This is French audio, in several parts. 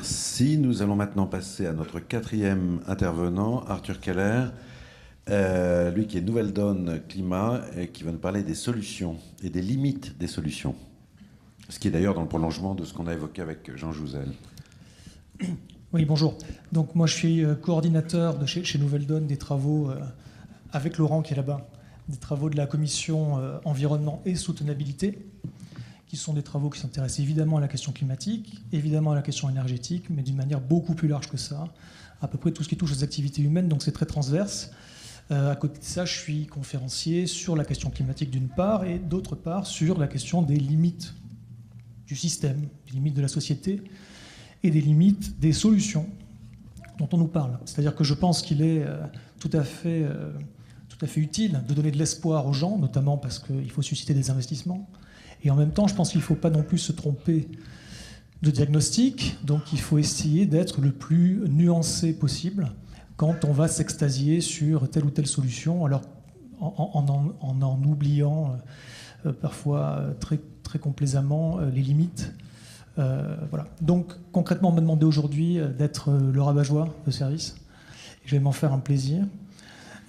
Merci. Nous allons maintenant passer à notre quatrième intervenant, Arthur Keller, lui qui est Nouvelle Donne Climat et qui va nous parler des solutions et des limites des solutions. Ce qui est d'ailleurs dans le prolongement de ce qu'on a évoqué avec Jean Jouzel. Oui, bonjour. Donc moi je suis coordinateur de chez Nouvelle Donne des travaux, avec Laurent qui est là-bas, des travaux de la commission environnement et soutenabilité, qui sont des travaux qui s'intéressent évidemment à la question climatique, évidemment à la question énergétique, mais d'une manière beaucoup plus large que ça, à peu près tout ce qui touche aux activités humaines, donc c'est très transverse. À côté de ça, je suis conférencier sur la question climatique d'une part, et d'autre part sur la question des limites du système, des limites de la société, et des limites des solutions dont on nous parle. C'est-à-dire que je pense qu'il est tout à fait utile de donner de l'espoir aux gens, notamment parce qu'il faut susciter des investissements. Et en même temps, je pense qu'il ne faut pas non plus se tromper de diagnostic, donc il faut essayer d'être le plus nuancé possible quand on va s'extasier sur telle ou telle solution, alors en oubliant parfois très, très complaisamment les limites. Voilà. Donc concrètement, on m'a demandé aujourd'hui d'être le rabat-joie de service. Je vais m'en faire un plaisir.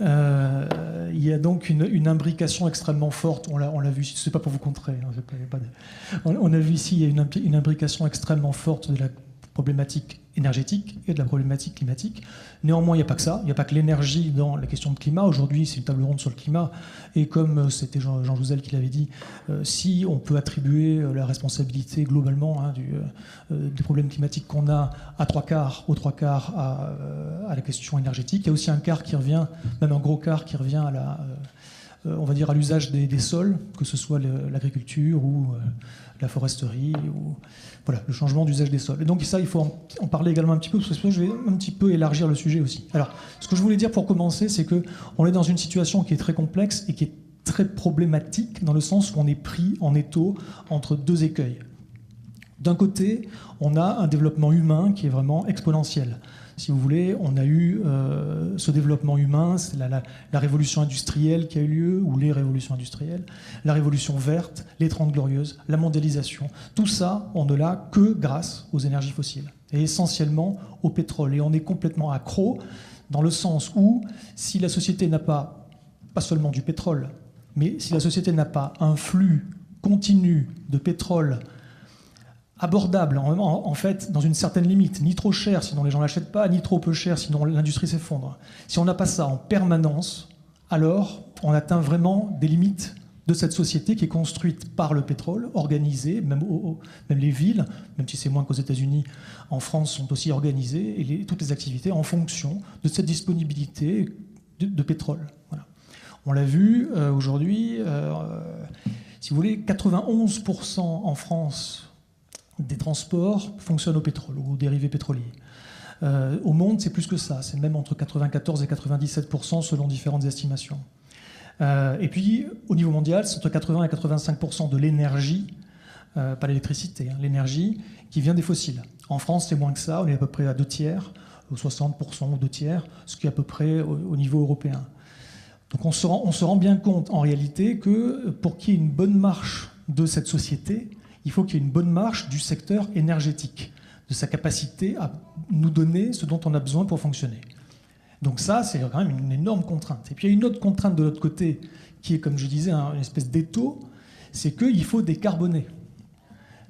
Il y a donc une imbrication extrêmement forte. On l'a vu ici, ce n'est pas pour vous contrer. On a vu ici, il y a une imbrication extrêmement forte de la problématique énergétique et de la problématique climatique. Néanmoins, il n'y a pas que ça. Il n'y a pas que l'énergie dans la question de climat. Aujourd'hui, c'est une table ronde sur le climat. Et comme c'était Jean Jouzel qui l'avait dit, si on peut attribuer la responsabilité globalement des problèmes climatiques qu'on a aux trois quarts à la question énergétique, il y a aussi un quart qui revient, même un gros quart qui revient on va dire à l'usage des sols, que ce soit l'agriculture ou la foresterie, ou voilà, le changement d'usage des sols. Et donc ça, il faut en parler également un petit peu, parce que je vais un petit peu élargir le sujet aussi. Alors, ce que je voulais dire pour commencer, c'est qu'on est dans une situation qui est très complexe et qui est très problématique, dans le sens où on est pris en étau entre deux écueils. D'un côté, on a un développement humain qui est vraiment exponentiel. Si vous voulez, on a eu ce développement humain, c'est la révolution industrielle qui a eu lieu, ou les révolutions industrielles, la révolution verte, les 30 glorieuses, la mondialisation. Tout ça, on ne l'a que grâce aux énergies fossiles, et essentiellement au pétrole. Et on est complètement accro, dans le sens où, si la société n'a pas seulement du pétrole, mais si la société n'a pas un flux continu de pétrole abordable, en fait, dans une certaine limite, ni trop cher, sinon les gens ne l'achètent pas, ni trop peu cher, sinon l'industrie s'effondre. Si on n'a pas ça en permanence, alors on atteint vraiment des limites de cette société qui est construite par le pétrole, organisée, même les villes, même si c'est moins qu'aux États-Unis, en France sont aussi organisées, et toutes les activités en fonction de cette disponibilité de pétrole. Voilà. On l'a vu aujourd'hui, si vous voulez, 91% en France des transports fonctionnent au pétrole ou aux dérivés pétroliers. Au monde, c'est plus que ça. C'est même entre 94 et 97% selon différentes estimations. Et puis, au niveau mondial, c'est entre 80 et 85% de l'énergie, pas l'électricité, l'énergie qui vient des fossiles. En France, c'est moins que ça. On est à peu près à 2/3, ou 60% ou 2/3, ce qui est à peu près au niveau européen. Donc on se rend bien compte, en réalité, que pour qu'il y ait une bonne marche de cette société, il faut qu'il y ait une bonne marche du secteur énergétique, de sa capacité à nous donner ce dont on a besoin pour fonctionner. Donc ça, c'est quand même une énorme contrainte. Et puis il y a une autre contrainte de l'autre côté, qui est, comme je disais, une espèce d'étau, c'est qu'il faut décarboner.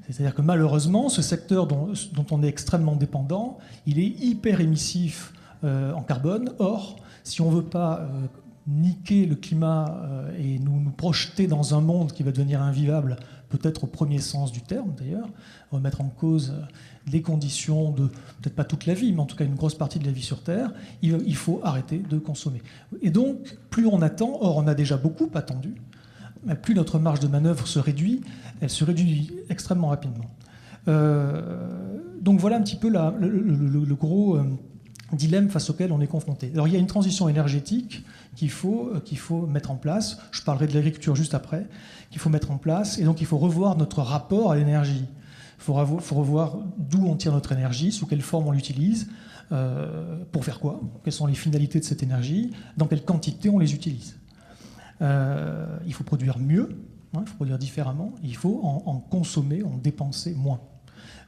C'est-à-dire que malheureusement, ce secteur dont on est extrêmement dépendant, il est hyper émissif en carbone. Or, si on ne veut pas niquer le climat et nous projeter dans un monde qui va devenir invivable, peut-être au premier sens du terme d'ailleurs, remettre en cause les conditions de, peut-être pas toute la vie, mais en tout cas une grosse partie de la vie sur Terre, il faut arrêter de consommer. Et donc, plus on attend, or on a déjà beaucoup attendu, plus notre marge de manœuvre se réduit, elle se réduit extrêmement rapidement. Donc voilà un petit peu le gros dilemme face auquel on est confronté. Alors il y a une transition énergétique qu'il faut mettre en place. Je parlerai de l'agriculture juste après, qu'il faut mettre en place. Et donc il faut revoir notre rapport à l'énergie. Il faut revoir d'où on tire notre énergie, sous quelle forme on l'utilise, pour faire quoi, quelles sont les finalités de cette énergie, dans quelle quantité on les utilise. Il faut produire mieux, il faut produire différemment, il faut en consommer, en dépenser moins.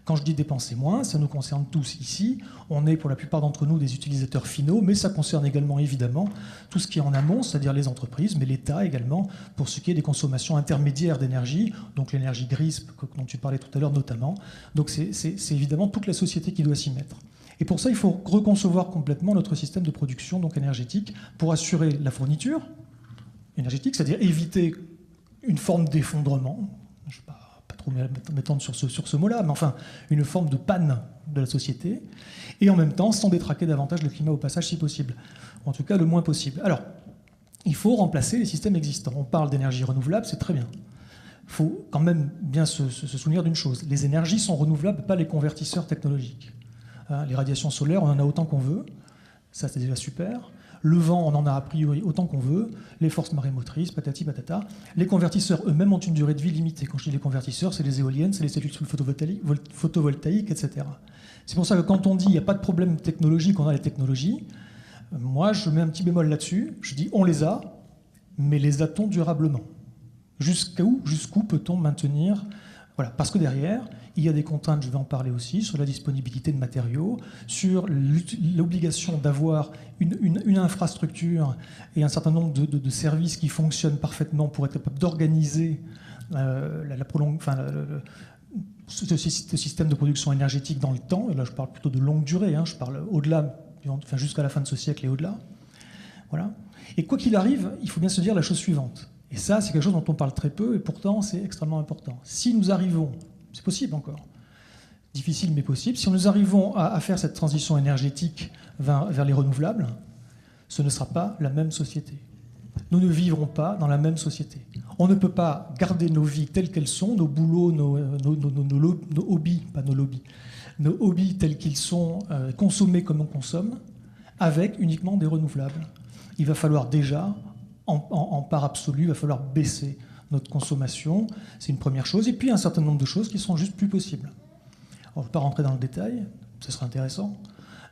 Quand je dis dépenser moins, ça nous concerne tous ici. On est pour la plupart d'entre nous des utilisateurs finaux, mais ça concerne également évidemment tout ce qui est en amont, c'est-à-dire les entreprises, mais l'État également, pour ce qui est des consommations intermédiaires d'énergie, donc l'énergie grise dont tu parlais tout à l'heure notamment. Donc c'est évidemment toute la société qui doit s'y mettre. Et pour ça, il faut reconcevoir complètement notre système de production donc énergétique pour assurer la fourniture énergétique, c'est-à-dire éviter une forme d'effondrement. Je ne vais pas trop m'étendre sur ce mot-là, mais enfin, une forme de panne de la société, et en même temps, sans détraquer davantage le climat au passage si possible, ou en tout cas le moins possible. Alors, il faut remplacer les systèmes existants. On parle d'énergie renouvelable, c'est très bien. Il faut quand même bien se souvenir d'une chose. Les énergies sont renouvelables, pas les convertisseurs technologiques. Les radiations solaires, on en a autant qu'on veut, ça c'est déjà super. Le vent, on en a a priori autant qu'on veut. Les forces marémotrices, patati patata. Les convertisseurs eux-mêmes ont une durée de vie limitée. Quand je dis les convertisseurs, c'est les éoliennes, c'est les cellules photovoltaïques, etc. C'est pour ça que quand on dit qu'il n'y a pas de problème technologique, on a les technologies, moi je mets un petit bémol là-dessus. Je dis on les a, mais les a-t-on durablement? Jusqu'où peut-on maintenir? Voilà, parce que derrière, il y a des contraintes, je vais en parler aussi, sur la disponibilité de matériaux, sur l'obligation d'avoir une infrastructure et un certain nombre de services qui fonctionnent parfaitement pour être capable d'organiser ce système de production énergétique dans le temps. Et là, je parle plutôt de longue durée, je parle au-delà, enfin, jusqu'à la fin de ce siècle et au-delà. Voilà. Et quoi qu'il arrive, il faut bien se dire la chose suivante. Et ça, c'est quelque chose dont on parle très peu, et pourtant, c'est extrêmement important. Si nous arrivons, c'est possible encore, difficile mais possible, si nous arrivons à faire cette transition énergétique vers les renouvelables, ce ne sera pas la même société. Nous ne vivrons pas dans la même société. On ne peut pas garder nos vies telles qu'elles sont, nos boulots, nos hobbies, pas nos lobbies, nos hobbies tels qu'ils sont, consommés comme on consomme, avec uniquement des renouvelables. Il va falloir déjà... En part absolue, il va falloir baisser notre consommation. C'est une première chose. Et puis, un certain nombre de choses qui sont juste plus possibles. On ne va pas rentrer dans le détail, ce serait intéressant,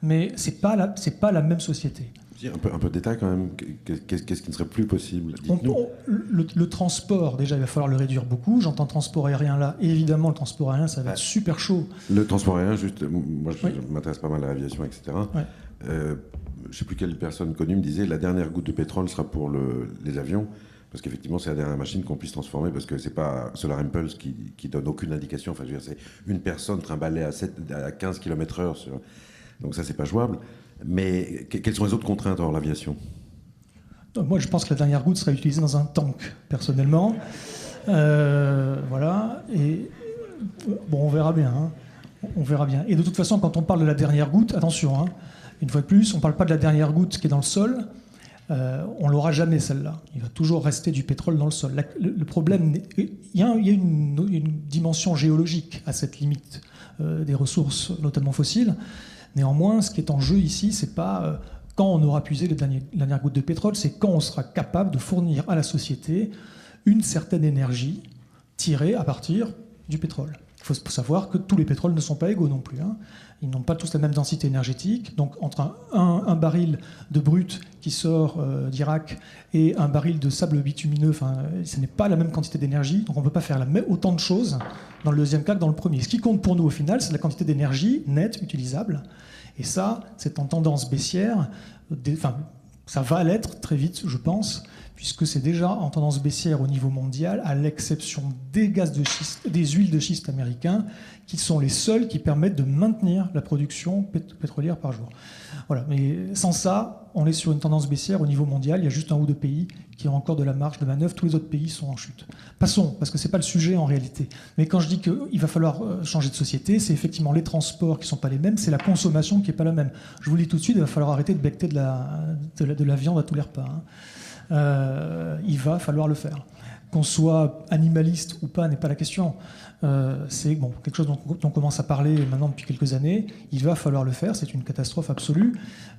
mais ce n'est pas la même société. Un peu de détail quand même. Qu'est-ce qui ne serait plus possible? Le transport, déjà, il va falloir le réduire beaucoup. J'entends transport aérien là. Et évidemment, le transport aérien, ça va être super chaud. Le transport aérien, juste, moi, je m'intéresse pas mal à l'aviation, etc. Ouais. Je ne sais plus quelle personne connue me disait la dernière goutte de pétrole sera pour les avions, parce qu'effectivement c'est la dernière machine qu'on puisse transformer, parce que c'est pas Solar Impulse qui donne aucune indication. Enfin, je veux dire, c'est une personne trimballée à 15 km/h. Donc ça, c'est pas jouable. Mais quelles sont les autres contraintes dans l'aviation? Moi, je pense que la dernière goutte sera utilisée dans un tank, personnellement. Voilà. Et bon, on verra bien. On verra bien. Et de toute façon, quand on parle de la dernière goutte, attention, une fois de plus, on ne parle pas de la dernière goutte qui est dans le sol. On ne l'aura jamais, celle-là. Il va toujours rester du pétrole dans le sol. Le problème, il y a une dimension géologique à cette limite des ressources, notamment fossiles. Néanmoins, ce qui est en jeu ici, ce n'est pas quand on aura puisé les dernières gouttes de pétrole, c'est quand on sera capable de fournir à la société une certaine énergie tirée à partir du pétrole. Il faut savoir que tous les pétroles ne sont pas égaux non plus. Ils n'ont pas tous la même densité énergétique. Donc entre un baril de brut qui sort d'Irak et un baril de sable bitumineux, ce n'est pas la même quantité d'énergie. Donc on ne peut pas faire autant de choses dans le deuxième cas que dans le premier. Ce qui compte pour nous au final, c'est la quantité d'énergie nette utilisable. Et ça, c'est en tendance baissière. Ça va l'être très vite, je pense, puisque c'est déjà en tendance baissière au niveau mondial, à l'exception des gaz de schiste, des huiles de schiste américains, qui sont les seuls qui permettent de maintenir la production pétrolière par jour. Voilà. Mais sans ça, on est sur une tendance baissière au niveau mondial. Il y a juste un ou deux pays qui ont encore de la marge de manœuvre. Tous les autres pays sont en chute. Passons, parce que ce n'est pas le sujet en réalité. Mais quand je dis qu'il va falloir changer de société, c'est effectivement les transports qui ne sont pas les mêmes, c'est la consommation qui n'est pas la même. Je vous le dis tout de suite, il va falloir arrêter de becqueter de la viande à tous les repas. Il va falloir le faire. Qu'on soit animaliste ou pas n'est pas la question. C'est quelque chose dont on commence à parler maintenant depuis quelques années. Il va falloir le faire, c'est une catastrophe absolue.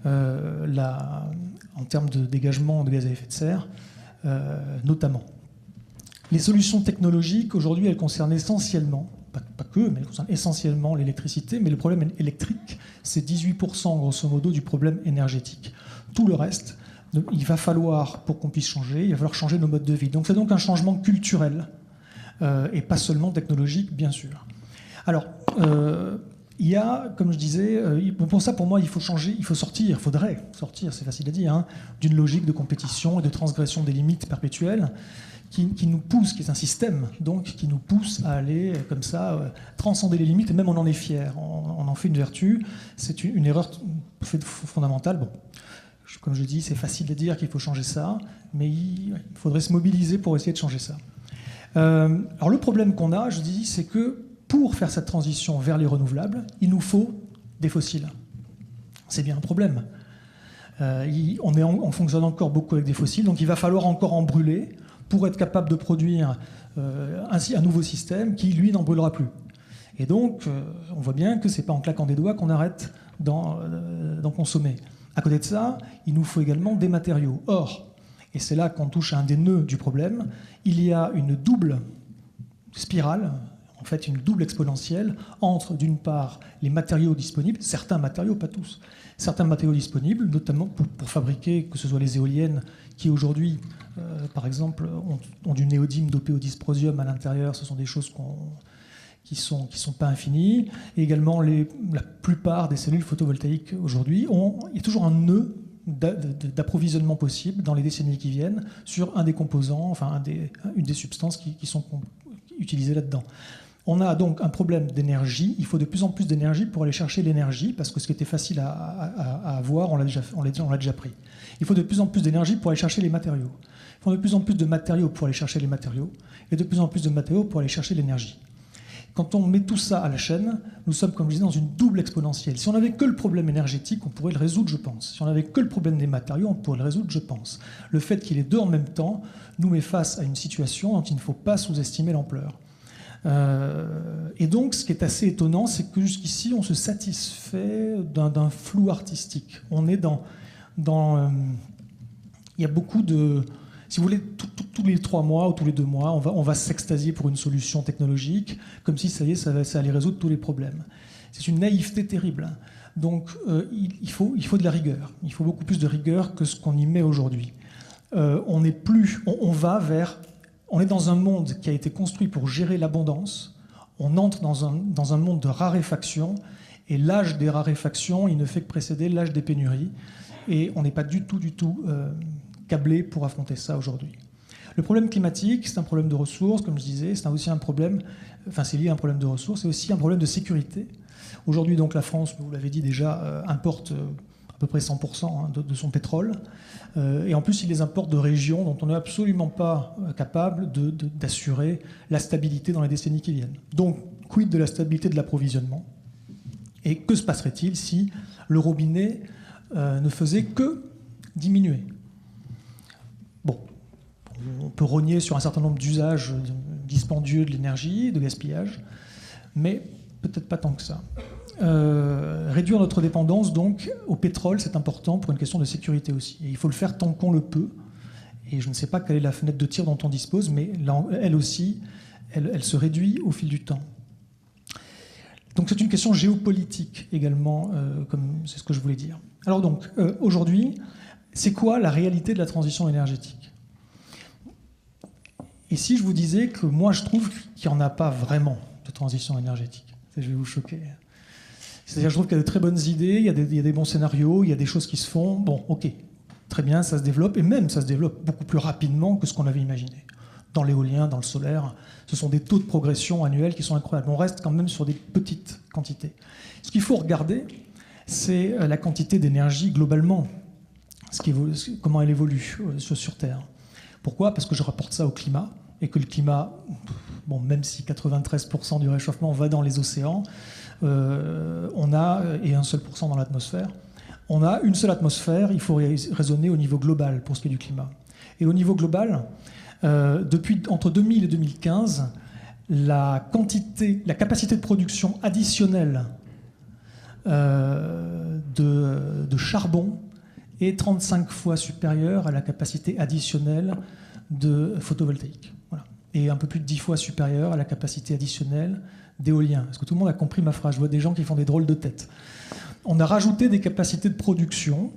En termes de dégagement de gaz à effet de serre, notamment. Les solutions technologiques, aujourd'hui, elles concernent essentiellement, pas que, mais elles concernent essentiellement l'électricité. Mais le problème électrique, c'est 18% grosso modo du problème énergétique. Tout le reste, il va falloir, pour qu'on puisse changer, il va falloir changer nos modes de vie. Donc c'est donc un changement culturel et pas seulement technologique, bien sûr. Alors, Il y a, comme je disais, pour ça, pour moi, il faudrait sortir, c'est facile à dire, hein, d'une logique de compétition et de transgression des limites perpétuelles qui nous pousse, qui est un système, donc, qui nous pousse à aller, comme ça, transcender les limites, et même on en est fier, on en fait une vertu. C'est une erreur fondamentale. Bon, comme je dis, c'est facile de dire qu'il faut changer ça, mais il faudrait se mobiliser pour essayer de changer ça. Alors le problème qu'on a, je dis, c'est que pour faire cette transition vers les renouvelables, il nous faut des fossiles. C'est bien un problème. On fonctionne encore beaucoup avec des fossiles, donc il va falloir encore en brûler pour être capable de produire ainsi un nouveau système qui, lui, n'en brûlera plus. Et donc, on voit bien que ce n'est pas en claquant des doigts qu'on arrête d'en consommer. À côté de ça, il nous faut également des matériaux. Or, et c'est là qu'on touche à un des nœuds du problème, il y a une double spirale, en fait une double exponentielle, entre d'une part les matériaux disponibles, certains matériaux, pas tous, certains matériaux disponibles, notamment pour fabriquer, que ce soit les éoliennes, qui aujourd'hui, par exemple, ont du néodyme dopé au dysprosium à l'intérieur, ce sont des choses qui sont pas infinies. Et également, la plupart des cellules photovoltaïques aujourd'hui, il y a toujours un nœud d'approvisionnement possible dans les décennies qui viennent sur un des composants, enfin une des substances qui sont utilisées là-dedans. On a donc un problème d'énergie. Il faut de plus en plus d'énergie pour aller chercher l'énergie, parce que ce qui était facile à avoir, on l'a déjà pris. Il faut de plus en plus d'énergie pour aller chercher les matériaux. Il faut de plus en plus de matériaux pour aller chercher les matériaux, et de plus en plus de matériaux pour aller chercher l'énergie. Quand on met tout ça à la chaîne, nous sommes, comme je disais, dans une double exponentielle. Si on n'avait que le problème énergétique, on pourrait le résoudre, je pense. Si on n'avait que le problème des matériaux, on pourrait le résoudre, je pense. Le fait qu'il y ait deux en même temps nous met face à une situation dont il ne faut pas sous-estimer l'ampleur. Et donc, ce qui est assez étonnant, c'est que jusqu'ici, on se satisfait d'un flou artistique. On est il y a beaucoup de... Si vous voulez, tous les 3 mois ou tous les 2 mois, on va s'extasier pour une solution technologique, comme si ça y est, ça allait résoudre tous les problèmes. C'est une naïveté terrible. Donc, il faut de la rigueur. Il faut beaucoup plus de rigueur que ce qu'on y met aujourd'hui. On est dans un monde qui a été construit pour gérer l'abondance. On entre dans un monde de raréfaction, et l'âge des raréfactions, il ne fait que précéder l'âge des pénuries. Et on n'est pas du tout câblé pour affronter ça aujourd'hui. Le problème climatique, c'est un problème de ressources, comme je disais, c'est aussi un problème, c'est lié à un problème de ressources, c'est aussi un problème de sécurité. Aujourd'hui, donc, la France, vous l'avez dit déjà, importe à peu près 100% de son pétrole, et en plus, il les importe de régions dont on n'est absolument pas capable d'assurer la stabilité dans les décennies qui viennent. Donc, quid de la stabilité de l'approvisionnement? Et que se passerait-il si le robinet ne faisait que diminuer? Bon, on peut rogner sur un certain nombre d'usages dispendieux de l'énergie, de gaspillage, mais peut-être pas tant que ça. Réduire notre dépendance donc au pétrole, c'est important pour une question de sécurité aussi. Et il faut le faire tant qu'on le peut. Et je ne sais pas quelle est la fenêtre de tir dont on dispose, mais là, elle aussi, elle se réduit au fil du temps. Donc c'est une question géopolitique également, comme c'est ce que je voulais dire. Alors donc, aujourd'hui, c'est quoi la réalité de la transition énergétique? Et si je vous disais que moi je trouve qu'il n'y en a pas vraiment de transition énergétique? Je vais vous choquer. C'est-à-dire je trouve qu'il y a de très bonnes idées, il y a des bons scénarios, il y a des choses qui se font. Bon, ok, très bien, ça se développe, et même ça se développe beaucoup plus rapidement que ce qu'on avait imaginé. Dans l'éolien, dans le solaire, ce sont des taux de progression annuels qui sont incroyables. On reste quand même sur des petites quantités. Ce qu'il faut regarder, c'est la quantité d'énergie globalement, comment elle évolue sur Terre. Pourquoi? Parce que je rapporte ça au climat, et que le climat, bon, même si 93% du réchauffement va dans les océans, et 1 seul % dans l'atmosphère, on a une seule atmosphère, il faut raisonner au niveau global pour ce qui est du climat. Et au niveau global, entre 2000 et 2015, la capacité de production additionnelle de charbon est 35 fois supérieure à la capacité additionnelle de photovoltaïque. Voilà. Et un peu plus de 10 fois supérieure à la capacité additionnelle d'éolien. Est-ce que tout le monde a compris ma phrase? Je vois des gens qui font des drôles de tête. On a rajouté des capacités de production,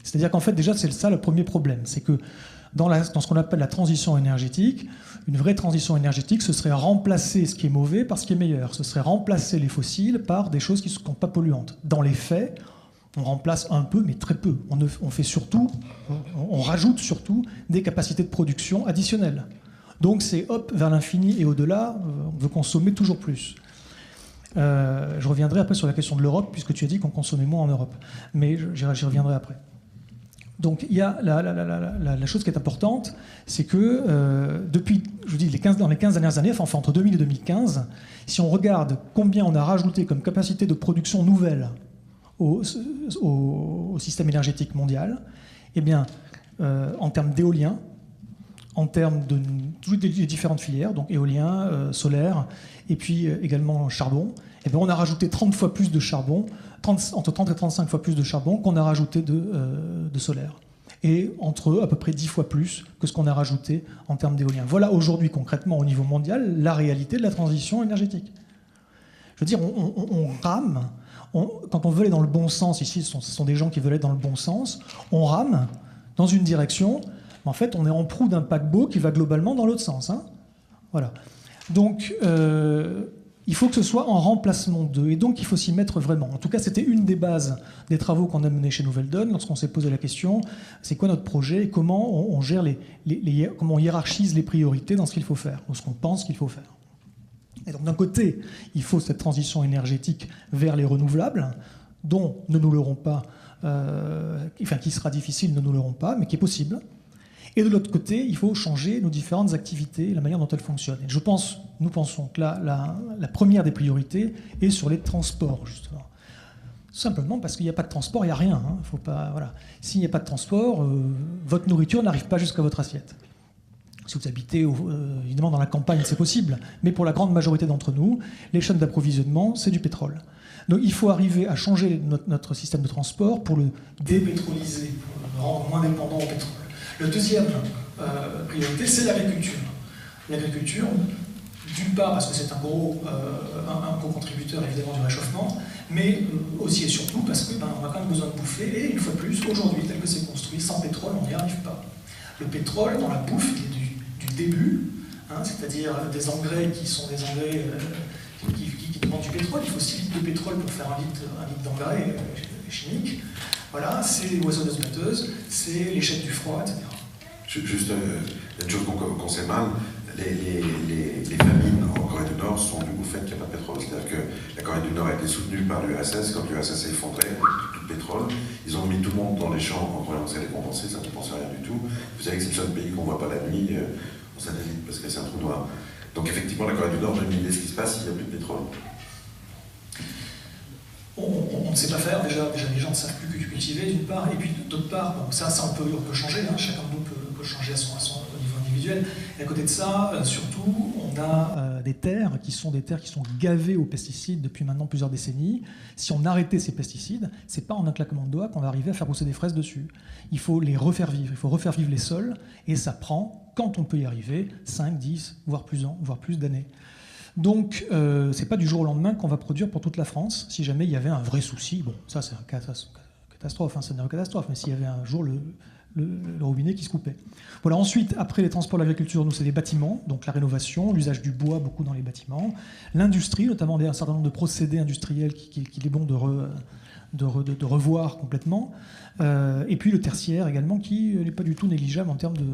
c'est-à-dire qu'en fait, déjà, c'est ça le premier problème. C'est que dans ce qu'on appelle la transition énergétique. Une vraie transition énergétique, ce serait remplacer ce qui est mauvais par ce qui est meilleur. Ce serait remplacer les fossiles par des choses qui ne sont pas polluantes. Dans les faits, on remplace un peu, mais très peu. On rajoute surtout des capacités de production additionnelles. Donc c'est hop, vers l'infini et au-delà, on veut consommer toujours plus. Je reviendrai après sur la question de l'Europe, puisque tu as dit qu'on consommait moins en Europe. Mais j'y reviendrai après. Donc il y a la chose qui est importante, c'est que depuis, je vous dis, dans les 15 dernières années, enfin entre 2000 et 2015, si on regarde combien on a rajouté comme capacité de production nouvelle au système énergétique mondial, eh bien, en termes d'éolien, en termes de toutes les différentes filières, donc éolien, solaire, et puis également charbon, eh bien, on a rajouté 30 fois plus de charbon, entre 30 et 35 fois plus de charbon qu'on a rajouté de solaire. Et entre à peu près 10 fois plus que ce qu'on a rajouté en termes d'éolien. Voilà aujourd'hui concrètement au niveau mondial la réalité de la transition énergétique. Je veux dire, on rame, quand on veut aller dans le bon sens, ici ce sont des gens qui veulent aller dans le bon sens, on rame dans une direction, mais en fait on est en proue d'un paquebot qui va globalement dans l'autre sens. Hein. Voilà. Donc il faut que ce soit en remplacement d'eux, et donc il faut s'y mettre vraiment. En tout cas, c'était une des bases des travaux qu'on a menés chez Nouvelle Donne, lorsqu'on s'est posé la question, c'est quoi notre projet, et comment on gère comment on hiérarchise les priorités dans ce qu'il faut faire, ou ce qu'on pense qu'il faut faire. Et donc d'un côté, il faut cette transition énergétique vers les renouvelables, dont ne nous l'aurons pas, qui sera difficile, ne nous l'aurons pas, mais qui est possible. Et de l'autre côté, il faut changer nos différentes activités, la manière dont elles fonctionnent. Et nous pensons que la première des priorités est sur les transports, justement. Simplement parce qu'il n'y a pas de transport, il n'y a rien. Hein. Faut pas, voilà. S'il n'y a pas de transport, votre nourriture n'arrive pas jusqu'à votre assiette. Si vous habitez évidemment dans la campagne, c'est possible. Mais pour la grande majorité d'entre nous, les chaînes d'approvisionnement, c'est du pétrole. Donc il faut arriver à changer notre système de transport pour le dépétroliser, pour le rendre moins dépendant au pétrole. La deuxième priorité, c'est l'agriculture. L'agriculture, d'une part parce que c'est un gros contributeur évidemment du réchauffement, mais aussi et surtout parce qu'on a quand même besoin de bouffer, et une fois de plus, aujourd'hui, tel que c'est construit, sans pétrole, on n'y arrive pas. Le pétrole, dans la bouffe, il est du début, hein, c'est-à-dire des engrais qui sont des engrais qui demandent du pétrole. Il faut 6 litres de pétrole pour faire un litre d'engrais chimique. Voilà, c'est les oiseaux batteuses, c'est les chaînes du froid, etc. Juste une chose qu'on sait mal, les famines en Corée du Nord sont dues au fait qu'il n'y a pas de pétrole. C'est-à-dire que la Corée du Nord a été soutenue par l'URSS. Quand l'URSS s'est effondré, tout le pétrole, ils ont mis tout le monde dans les champs en croyant que ça allait compenser, ça ne compensait rien du tout. Vous savez que c'est le seul pays qu'on ne voit pas la nuit en satellite parce que c'est un trou noir. Donc effectivement, la Corée du Nord, j'ai une idée de ce qui se passe s'il n'y a plus de pétrole. On ne sait pas faire, déjà les gens ne savent plus que cultiver d'une part, et puis d'autre part, bon, ça on peut changer, hein, chacun de nous peut changer au niveau individuel, et à côté de ça, surtout, on a des terres qui sont gavées aux pesticides depuis maintenant plusieurs décennies. Si on arrêtait ces pesticides, c'est pas en un claquement de doigts qu'on va arriver à faire pousser des fraises dessus. Il faut les refaire vivre, il faut refaire vivre les sols, et ça prend, quand on peut y arriver, 5, 10, voire plus d'années. Donc, c'est pas du jour au lendemain qu'on va produire pour toute la France. Si jamais il y avait un vrai souci, bon, ça c'est une catastrophe, hein, c'est une catastrophe, mais s'il y avait un jour le robinet qui se coupait. Voilà. Ensuite, après les transports, l'agriculture, nous c'est les bâtiments, donc la rénovation, l'usage du bois beaucoup dans les bâtiments, l'industrie, notamment un certain nombre de procédés industriels qu'il est bon de revoir complètement, et puis le tertiaire également, qui n'est pas du tout négligeable en termes de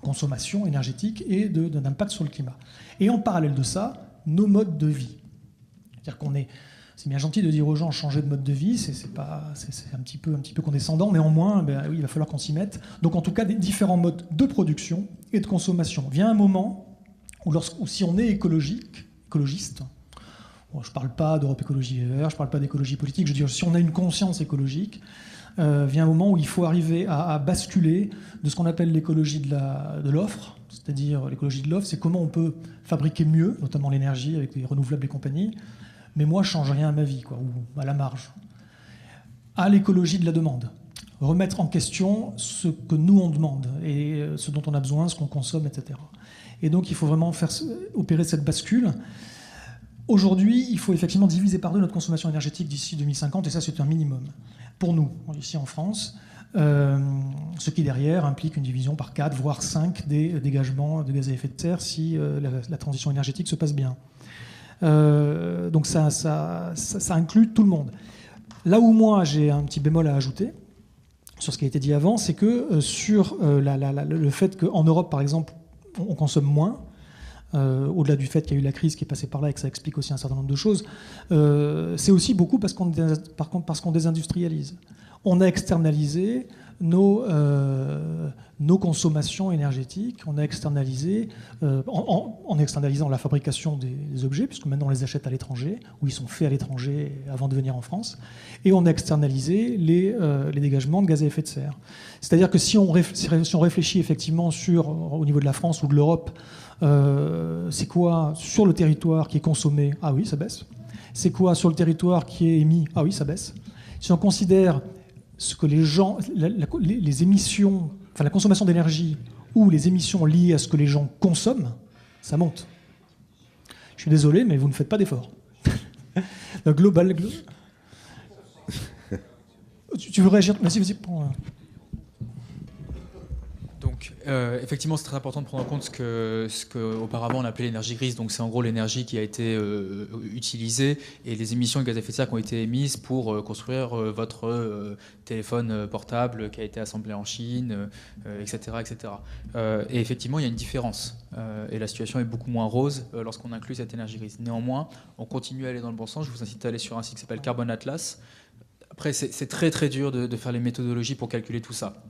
consommation énergétique et d'impact sur le climat. Et en parallèle de ça, nos modes de vie. C'est-à-dire c'est bien gentil de dire aux gens changer de mode de vie, c'est un petit peu condescendant, néanmoins, oui, il va falloir qu'on s'y mette. Donc en tout cas, des différents modes de production et de consommation. Vient un moment où si on est écologiste, bon, je ne parle pas d'Europe Écologie Verts, je ne parle pas d'écologie politique, je veux dire, si on a une conscience écologique, vient un moment où il faut arriver à basculer de ce qu'on appelle l'écologie de l'offre, c'est-à-dire l'écologie de l'offre, c'est comment on peut fabriquer mieux, notamment l'énergie avec les renouvelables et compagnie, mais moi je ne change rien à ma vie, quoi, ou à la marge, à l'écologie de la demande. Remettre en question ce que nous on demande, et ce dont on a besoin, ce qu'on consomme, etc. Et donc il faut vraiment opérer cette bascule. Aujourd'hui, il faut effectivement diviser par 2 notre consommation énergétique d'ici 2050, et ça c'est un minimum. Pour nous, ici en France, ce qui derrière implique une division par 4, voire 5 des dégagements de gaz à effet de serre si la transition énergétique se passe bien. Donc ça inclut tout le monde. Là où moi j'ai un petit bémol à ajouter sur ce qui a été dit avant, c'est que sur le fait qu'en Europe, par exemple, on consomme moins, au-delà du fait qu'il y a eu la crise qui est passée par là et que ça explique aussi un certain nombre de choses, c'est aussi beaucoup parce qu'on désindustrialise. On a externalisé nos consommations énergétiques, on a externalisé, en externalisant la fabrication des objets, puisque maintenant on les achète à l'étranger, ou ils sont faits à l'étranger avant de venir en France, et on a externalisé les dégagements de gaz à effet de serre. C'est-à-dire que si on réfléchit effectivement au niveau de la France ou de l'Europe, c'est quoi sur le territoire qui est consommé? Ah oui, ça baisse. C'est quoi sur le territoire qui est émis? Ah oui, ça baisse. Si on considère ce que les gens, les émissions, enfin la consommation d'énergie ou les émissions liées à ce que les gens consomment, ça monte. Je suis désolé, mais vous ne faites pas d'efforts. Global. Tu veux réagir? Vas-y, prends. Donc, effectivement, c'est très important de prendre en compte ce que auparavant on appelait l'énergie grise. Donc, c'est en gros l'énergie qui a été utilisée et les émissions de gaz à effet de serre qui ont été émises pour construire votre téléphone portable qui a été assemblé en Chine, etc., etc. Et effectivement, il y a une différence. Et la situation est beaucoup moins rose lorsqu'on inclut cette énergie grise. Néanmoins, on continue à aller dans le bon sens. Je vous incite à aller sur un site qui s'appelle Carbon Atlas. Après, c'est très très dur de faire les méthodologies pour calculer tout ça.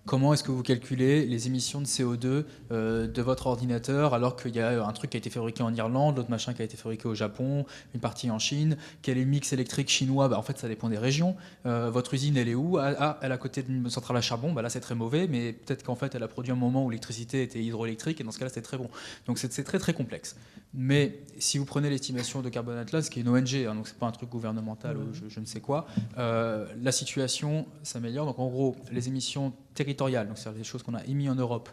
Comment est-ce que vous calculez les émissions de CO2 de votre ordinateur alors qu'il y a un truc qui a été fabriqué en Irlande, l'autre machin qui a été fabriqué au Japon, une partie en Chine? Quel est le mix électrique chinois? En fait, ça dépend des régions. Votre usine, elle est où? Elle est à côté d'une centrale à charbon. Là, c'est très mauvais, mais peut-être qu'en fait, elle a produit un moment où l'électricité était hydroélectrique, et dans ce cas-là, c'est très bon. Donc, c'est très très complexe. Mais si vous prenez l'estimation de Carbon Atlas, qui est une ONG, donc c'est pas un truc gouvernemental ou je ne sais quoi, la situation s'améliore. Donc en gros, les émissions territoriales, donc c'est-à-dire les choses qu'on a émises en Europe,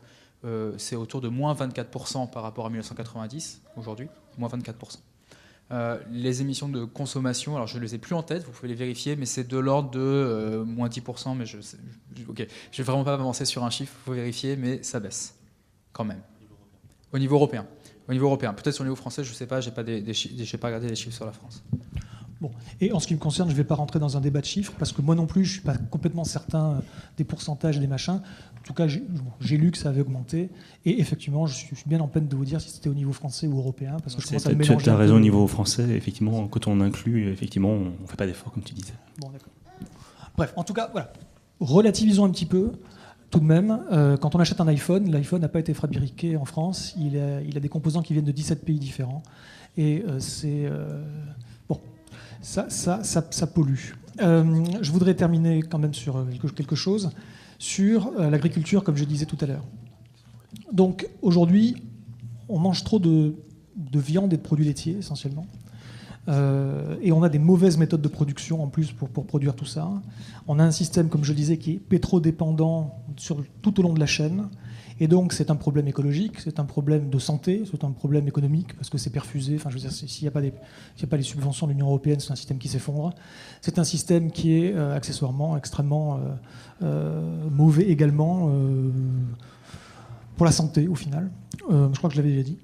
c'est autour de moins 24% par rapport à 1990 aujourd'hui, moins 24%. Les émissions de consommation, alors je ne les ai plus en tête, vous pouvez les vérifier, mais c'est de l'ordre de moins 10%, mais je ne vais vraiment pas avancer sur un chiffre, il faut vérifier, mais ça baisse quand même. Au niveau européen. Au niveau européen. Peut-être sur le niveau français, je ne sais pas, je n'ai pas regardé les chiffres sur la France. Bon. Et en ce qui me concerne, je ne vais pas rentrer dans un débat de chiffres, parce que moi non plus, je ne suis pas complètement certain des pourcentages, des machins. En tout cas, j'ai lu que ça avait augmenté. Et effectivement, je suis bien en peine de vous dire si c'était au niveau français ou européen, parce que je commence à le mélanger. Tu as raison au niveau français. Effectivement, quand on inclut, effectivement, on ne fait pas d'efforts, comme tu disais. Bon, d'accord. Bref, en tout cas, voilà. Relativisons un petit peu. Tout de même, quand on achète un iPhone, l'iPhone n'a pas été fabriqué en France. Il a des composants qui viennent de 17 pays différents. Et c'est... bon, ça pollue. Je voudrais terminer quand même sur quelque chose, sur l'agriculture, comme je disais tout à l'heure. Donc, aujourd'hui, on mange trop de viande et de produits laitiers, essentiellement. Et on a des mauvaises méthodes de production en plus pour produire tout ça. On a un système, comme je le disais, qui est pétrodépendant tout au long de la chaîne. Et donc c'est un problème écologique, c'est un problème de santé, c'est un problème économique, parce que c'est perfusé. Enfin, je veux dire, s'il n'y a pas les subventions de l'Union européenne, c'est un système qui s'effondre. C'est un système qui est accessoirement extrêmement mauvais également pour la santé, au final. Je crois que je l'avais déjà dit.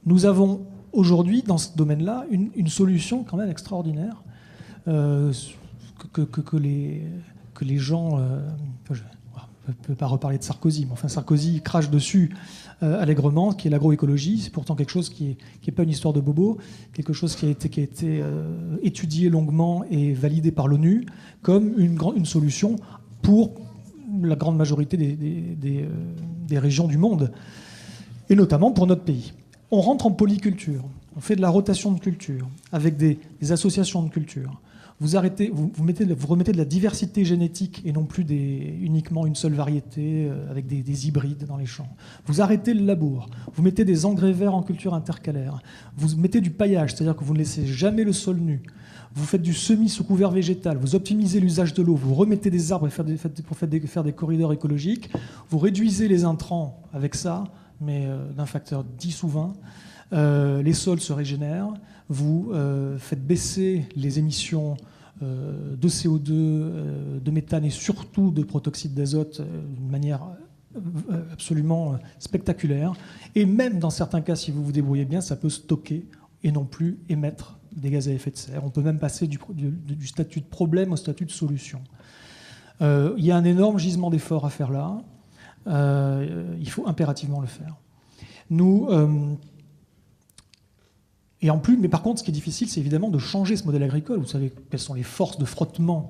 Nous avons aujourd'hui, dans ce domaine-là, une solution quand même extraordinaire que les gens... je ne peux pas reparler de Sarkozy, mais enfin Sarkozy crache dessus allègrement, qui est l'agroécologie. C'est pourtant quelque chose qui est pas une histoire de bobo, quelque chose qui a été étudié longuement et validé par l'ONU comme une solution pour la grande majorité des régions du monde, et notamment pour notre pays. On rentre en polyculture, on fait de la rotation de culture avec des associations de culture. Vous remettez de la diversité génétique et non plus uniquement une seule variété avec des hybrides dans les champs. Vous arrêtez le labour. Vous mettez des engrais verts en culture intercalaire. Vous mettez du paillage, c'est-à-dire que vous ne laissez jamais le sol nu. Vous faites du semis sous couvert végétal. Vous optimisez l'usage de l'eau. Vous remettez des arbres pour faire des corridors écologiques. Vous réduisez les intrants avec ça, mais d'un facteur 10 ou 20. Les sols se régénèrent. Vous faites baisser les émissions de CO2, de méthane et surtout de protoxyde d'azote d'une manière absolument spectaculaire. Et même dans certains cas, si vous vous débrouillez bien, ça peut stocker et non plus émettre des gaz à effet de serre. On peut même passer du statut de problème au statut de solution. Il y a un énorme gisement d'efforts à faire là. Il faut impérativement le faire. Et en plus, mais par contre, ce qui est difficile, c'est évidemment de changer ce modèle agricole. Vous savez quelles sont les forces de frottement.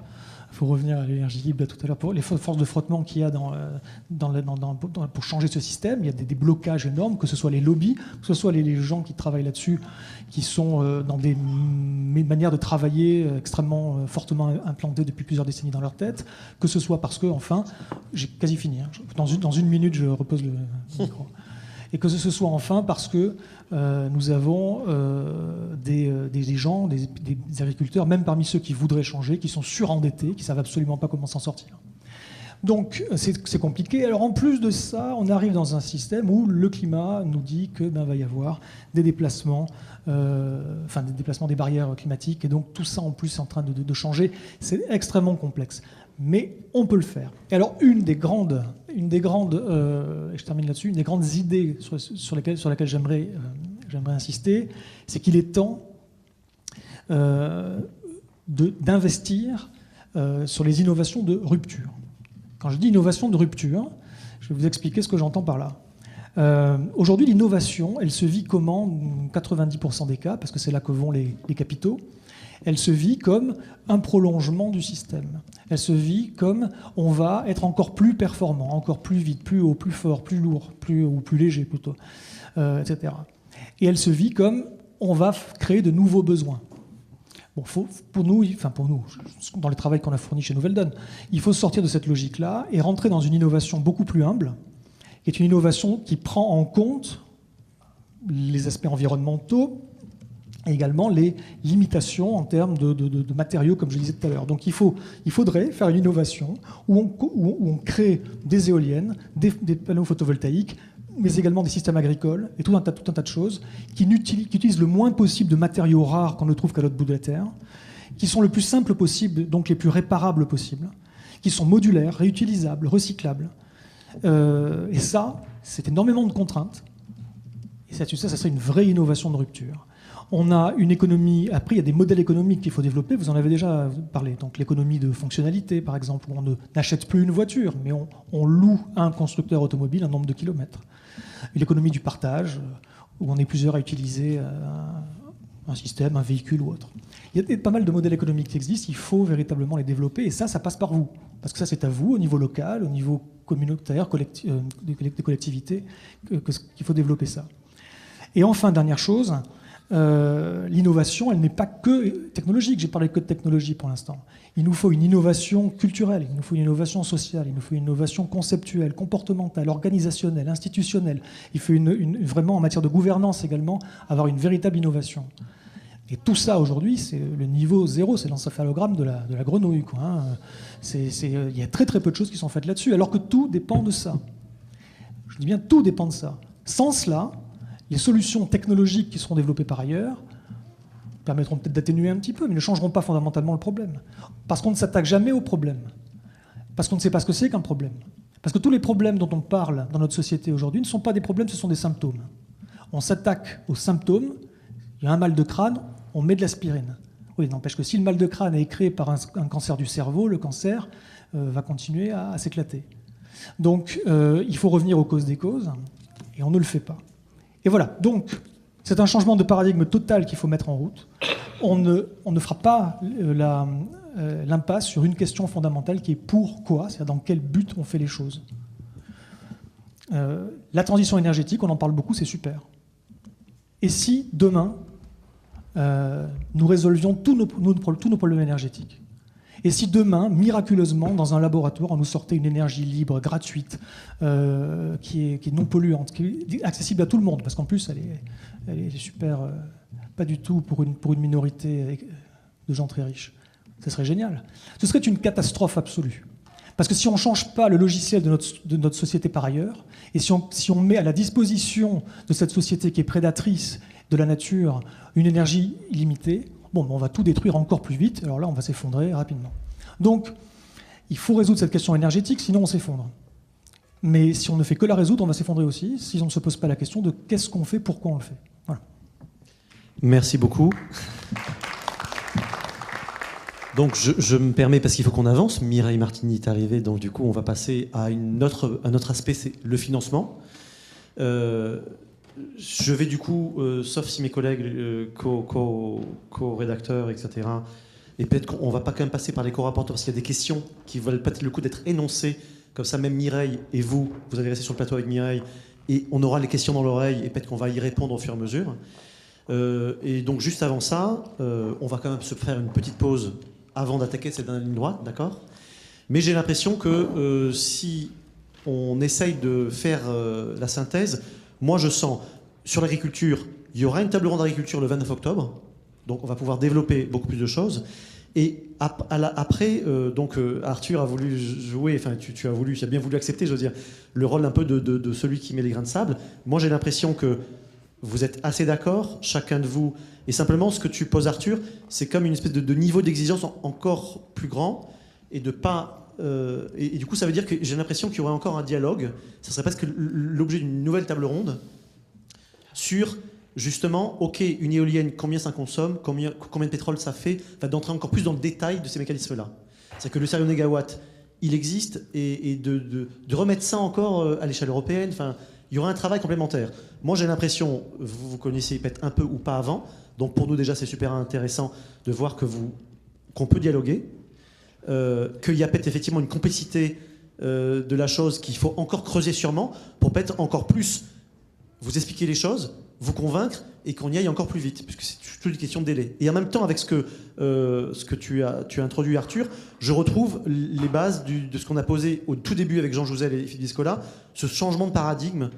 Il faut revenir à l'énergie libre tout à l'heure. Les forces de frottement qu'il y a pour changer ce système, il y a des blocages énormes, que ce soit les lobbies, que ce soit les gens qui travaillent là-dessus, qui sont dans des manières de travailler extrêmement fortement implantées depuis plusieurs décennies dans leur tête, que ce soit parce que, enfin, j'ai quasi fini. Dans une minute, je repose le micro. Et que ce soit enfin parce que nous avons des gens, des agriculteurs, même parmi ceux qui voudraient changer, qui sont surendettés, qui ne savent absolument pas comment s'en sortir. Donc c'est compliqué. Alors en plus de ça, on arrive dans un système où le climat nous dit que va y avoir des déplacements, des déplacements des barrières climatiques, et donc tout ça en plus est en train de changer. C'est extrêmement complexe. Mais on peut le faire. Et alors, une des grandes, et je termine là-dessus, une des grandes idées sur laquelle j'aimerais insister, c'est qu'il est temps d'investir sur les innovations de rupture. Quand je dis innovation de rupture, je vais vous expliquer ce que j'entends par là. Aujourd'hui, l'innovation, elle se vit comment, 90% des cas, parce que c'est là que vont les capitaux. Elle se vit comme un prolongement du système. Elle se vit comme on va être encore plus performant, encore plus vite, plus haut, plus fort, plus lourd, ou plus léger plutôt, etc. Et elle se vit comme on va créer de nouveaux besoins. Bon, pour nous, dans le travail qu'on a fourni chez Nouvelle Donne, il faut sortir de cette logique-là et rentrer dans une innovation beaucoup plus humble, qui est une innovation qui prend en compte les aspects environnementaux, et également les limitations en termes de matériaux, comme je disais tout à l'heure. Donc il faudrait faire une innovation où on crée des éoliennes, des panneaux photovoltaïques, mais également des systèmes agricoles et tout un tas de choses qui utilisent le moins possible de matériaux rares qu'on ne trouve qu'à l'autre bout de la Terre, qui sont le plus simples possible, donc les plus réparables possibles, qui sont modulaires, réutilisables, recyclables. Et ça, c'est énormément de contraintes. Et ça serait une vraie innovation de rupture. On a une économie, après il y a des modèles économiques qu'il faut développer, vous en avez déjà parlé, donc l'économie de fonctionnalité par exemple, où on n'achète plus une voiture, mais on loue à un constructeur automobile un nombre de kilomètres. Et l'économie du partage, où on est plusieurs à utiliser un système, un véhicule ou autre. Il y a pas mal de modèles économiques qui existent, il faut véritablement les développer, et ça passe par vous. Parce que ça c'est à vous, au niveau local, au niveau communautaire, des collectivités, qu'il faut développer ça. Et enfin, dernière chose, l'innovation, elle n'est pas que technologique. J'ai parlé que de technologie pour l'instant. Il nous faut une innovation culturelle, il nous faut une innovation sociale, il nous faut une innovation conceptuelle, comportementale, organisationnelle, institutionnelle. Il faut vraiment, en matière de gouvernance également, avoir une véritable innovation. Et tout ça, aujourd'hui, c'est le niveau zéro, c'est l'encéphalogramme de la grenouille, quoi, hein. Il y a très très peu de choses qui sont faites là-dessus, alors que tout dépend de ça. Je dis bien tout dépend de ça. Sans cela, les solutions technologiques qui seront développées par ailleurs permettront peut-être d'atténuer un petit peu, mais ne changeront pas fondamentalement le problème. Parce qu'on ne s'attaque jamais au problème. Parce qu'on ne sait pas ce que c'est qu'un problème. Parce que tous les problèmes dont on parle dans notre société aujourd'hui ne sont pas des problèmes, ce sont des symptômes. On s'attaque aux symptômes, il y a un mal de crâne, on met de l'aspirine. Oui, n'empêche que si le mal de crâne est créé par un cancer du cerveau, le cancer va continuer à s'éclater. Donc il faut revenir aux causes des causes, et on ne le fait pas. Et voilà, donc c'est un changement de paradigme total qu'il faut mettre en route. On ne fera pas l'impasse sur une question fondamentale qui est pourquoi, c'est-à-dire dans quel but on fait les choses. La transition énergétique, on en parle beaucoup, c'est super. Et si demain, nous résolvions tous nos problèmes énergétiques? Et si demain, miraculeusement, dans un laboratoire, on nous sortait une énergie libre, gratuite, qui est non polluante, qui est accessible à tout le monde, parce qu'en plus, elle est super, pas du tout pour une minorité de gens très riches. Ce serait génial. Ce serait une catastrophe absolue. Parce que si on ne change pas le logiciel de notre société par ailleurs, et si on met à la disposition de cette société qui est prédatrice de la nature une énergie illimitée, Bon, on va tout détruire encore plus vite, alors là, on va s'effondrer rapidement. Donc, il faut résoudre cette question énergétique, sinon on s'effondre. Mais si on ne fait que la résoudre, on va s'effondrer aussi, si on ne se pose pas la question de qu'est-ce qu'on fait, pourquoi on le fait. Voilà. Merci beaucoup. Donc je me permets, parce qu'il faut qu'on avance, Mireille Martini est arrivée, donc du coup on va passer à un autre aspect, c'est le financement. Je vais du coup, sauf si mes collègues co-rédacteurs, etc., et peut-être qu'on va pas quand même passer par les co-rapporteurs, parce qu'il y a des questions qui valent peut-être le coup d'être énoncées, comme ça même Mireille et vous allez rester sur le plateau avec Mireille, et on aura les questions dans l'oreille, et peut-être qu'on va y répondre au fur et à mesure. Et donc juste avant ça, on va quand même se faire une petite pause avant d'attaquer cette dernière ligne droite, d'accord ? Mais j'ai l'impression que si on essaye de faire la synthèse, moi je sens, sur l'agriculture, il y aura une table ronde d'agriculture le 29 octobre, donc on va pouvoir développer beaucoup plus de choses. Et après, Arthur a voulu jouer, enfin tu as bien voulu accepter, je veux dire, le rôle un peu de celui qui met les grains de sable. Moi j'ai l'impression que vous êtes assez d'accord, chacun de vous. Et simplement, ce que tu poses, Arthur, c'est comme une espèce de niveau d'exigence encore plus grand. Et de pas. Et du coup, ça veut dire que j'ai l'impression qu'il y aurait encore un dialogue. Ça serait presque l'objet d'une nouvelle table ronde sur, justement, OK, une éolienne, combien ça consomme, combien de pétrole ça fait, enfin, d'entrer encore plus dans le détail de ces mécanismes-là. C'est que le sérieux négawatt, il existe, et de remettre ça encore à l'échelle européenne. Enfin, il y aura un travail complémentaire. Moi, j'ai l'impression, vous connaissez peut-être un peu ou pas avant, donc pour nous déjà, c'est super intéressant de voir qu'on peut dialoguer, qu'il y a peut-être effectivement une complexité de la chose qu'il faut encore creuser sûrement pour peut-être encore plus vous expliquer les choses, vous convaincre et qu'on y aille encore plus vite, puisque c'est toute une question de délai. Et en même temps, avec ce que tu as introduit, Arthur, je retrouve les bases de ce qu'on a posé au tout début avec Jean Jouzel et Philippe Descola, ce changement de paradigme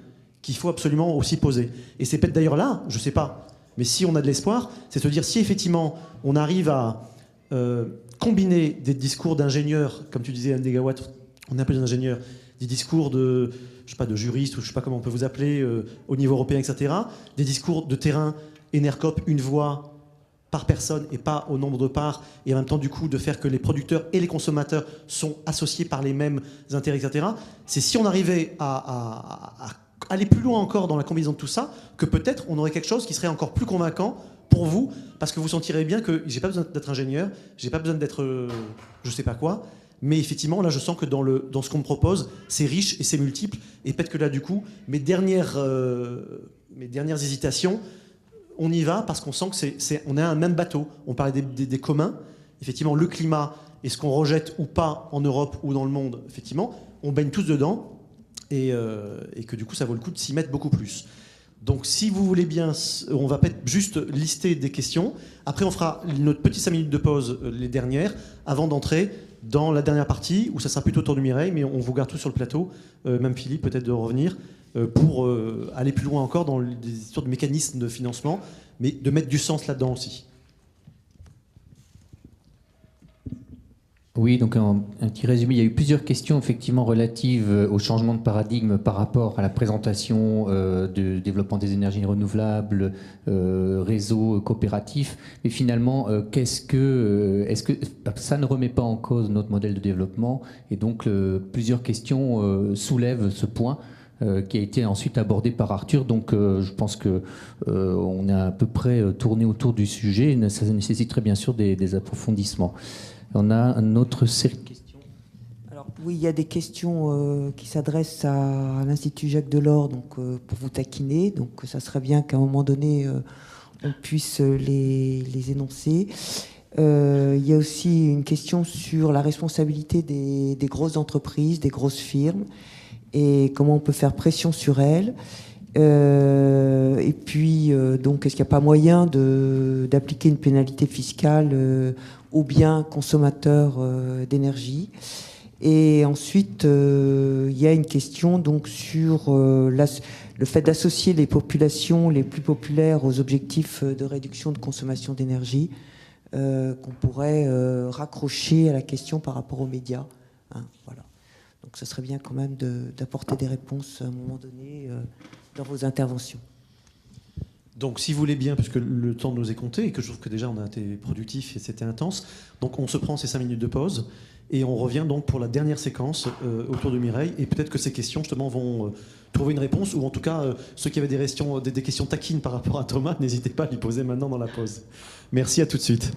qu'il faut absolument aussi poser. Et c'est peut-être d'ailleurs là, je ne sais pas, mais si on a de l'espoir, c'est se dire si effectivement on arrive à combiner des discours d'ingénieurs, comme tu disais, 1 mégawatt, on est un peu des ingénieurs, des discours de, je sais pas, de juristes, ou je sais pas comment on peut vous appeler, au niveau européen, etc., des discours de terrain, Enercop, une voix par personne et pas au nombre de parts, et en même temps du coup de faire que les producteurs et les consommateurs sont associés par les mêmes intérêts, etc. C'est si on arrivait à aller plus loin encore dans la combinaison de tout ça, que peut-être on aurait quelque chose qui serait encore plus convaincant pour vous, parce que vous sentirez bien que j'ai pas besoin d'être ingénieur, j'ai pas besoin d'être je sais pas quoi, mais effectivement là je sens que dans ce qu'on me propose, c'est riche et c'est multiple, et peut-être que là du coup mes dernières hésitations, on y va parce qu'on sent que on est un même bateau. On parlait des communs, effectivement le climat et ce qu'on rejette ou pas en Europe ou dans le monde, effectivement, on baigne tous dedans, et que du coup ça vaut le coup de s'y mettre beaucoup plus. Donc si vous voulez bien, on va peut-être juste lister des questions. Après on fera notre petit 5 minutes de pause, les dernières, avant d'entrer dans la dernière partie, où ça sera plutôt autour de Mireille, mais on vous garde tous sur le plateau, même Philippe peut-être de revenir, pour aller plus loin encore dans des histoires de mécanismes de financement, mais de mettre du sens là-dedans aussi. Oui, donc un petit résumé. Il y a eu plusieurs questions effectivement relatives au changement de paradigme par rapport à la présentation du développement des énergies renouvelables, réseau coopératif. Mais finalement, est-ce que ça ne remet pas en cause notre modèle de développement? Et donc plusieurs questions soulèvent ce point qui a été ensuite abordé par Arthur. Donc je pense que on a à peu près tourné autour du sujet. Ça nécessiterait bien sûr des approfondissements. On a une autre série de questions. Alors, oui, il y a des questions qui s'adressent à l'Institut Jacques Delors, donc pour vous taquiner. Donc, ça serait bien qu'à un moment donné, on puisse les énoncer. Il y a aussi une question sur la responsabilité des grosses entreprises, des grosses firmes, et comment on peut faire pression sur elles. Et puis, donc, est-ce qu'il n'y a pas moyen d'appliquer une pénalité fiscale aux biens consommateurs d'énergie? Et ensuite, il y a une question donc sur le fait d'associer les populations les plus populaires aux objectifs de réduction de consommation d'énergie, qu'on pourrait raccrocher à la question par rapport aux médias. Hein, voilà. Donc, ça serait bien quand même d'apporter des réponses à un moment donné dans vos interventions. Donc, si vous voulez bien, puisque le temps nous est compté et que je trouve que déjà on a été productif et c'était intense, donc on se prend ces 5 minutes de pause et on revient donc pour la dernière séquence autour de Mireille. Et peut-être que ces questions justement vont trouver une réponse, ou en tout cas ceux qui avaient des questions taquines par rapport à Thomas, n'hésitez pas à lui poser maintenant dans la pause. Merci, à tout de suite.